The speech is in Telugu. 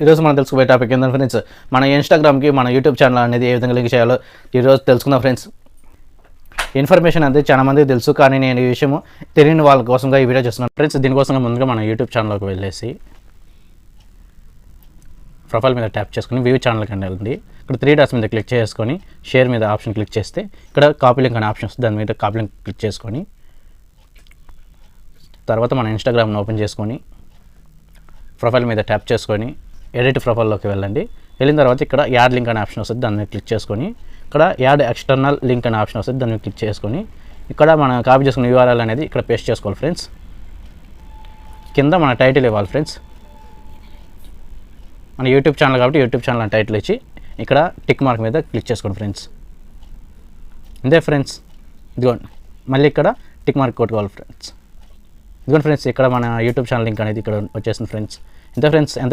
ఈరోజు మనం తెలుసుకునే టాపిక్ ఏంటంటే ఫ్రెండ్స్, మన ఇన్స్టాగ్రామ్కి మన యూట్యూబ్ ఛానల్ అనేది ఏ విధంగా లింక్ చేయాలో ఈరోజు తెలుసుకుందాం ఫ్రెండ్స్. ఇన్ఫర్మేషన్ అనేది చాలా మందికి తెలుసు, కానీ నేను ఈ విషయం తెలియని వాళ్ళ కోసంగా ఈ వీడియో చేస్తున్నాను ఫ్రెండ్స్. దీనికోసం ముందుగా మన యూట్యూబ్ ఛానల్లోకి వెళ్ళేసి ప్రొఫైల్ మీద ట్యాప్ చేసుకుని వ్యూ ఛానల్కి వెళ్ళండి. ఇక్కడ 3 డాట్స్ మీద క్లిక్ చేసుకొని షేర్ మీద ఆప్షన్ క్లిక్ చేస్తే ఇక్కడ కాపీ లింక్ అనే ఆప్షన్ వస్తుంది. దాని మీద కాపీ లింక్ క్లిక్ చేసుకొని తర్వాత మన ఇన్స్టాగ్రామ్ని ఓపెన్ చేసుకొని ప్రొఫైల్ మీద ట్యాప్ చేసుకొని ఎడిట్ ప్రొఫైల్లోకి వెళ్ళండి. వెళ్ళిన తర్వాత ఇక్కడ యాడ్ లింక్ అనే ఆప్షన్ వస్తుంది. దాన్ని క్లిక్ చేసుకొని ఇక్కడ యాడ్ ఎక్స్టర్నల్ లింక్ అనే ఆప్షన్ వస్తుంది. దాన్ని క్లిక్ చేసుకొని ఇక్కడ మనం కాపీ చేసుకున్న యూఆర్ఎల్ అనేది ఇక్కడ పేస్ట్ చేసుకోవాలి ఫ్రెండ్స్. కింద మన టైటిల్ ఇవ్వాలి ఫ్రెండ్స్. మన యూట్యూబ్ ఛానల్ కాబట్టి యూట్యూబ్ ఛానల్ అని టైటిల్ ఇచ్చి ఇక్కడ టిక్ మార్క్ మీద క్లిక్ చేసుకోండి ఫ్రెండ్స్. అంతే ఫ్రెండ్స్. ఇదిగోండి, మళ్ళీ ఇక్కడ టిక్ మార్క్ కొట్టుకోవాలి ఫ్రెండ్స్. ఇదిగోండి ఫ్రెండ్స్, ఇక్కడ మన యూట్యూబ్ ఛానల్ లింక్ అనేది ఇక్కడ వచ్చేసింది ఫ్రెండ్స్. ఇంతే ఫ్రెండ్స్.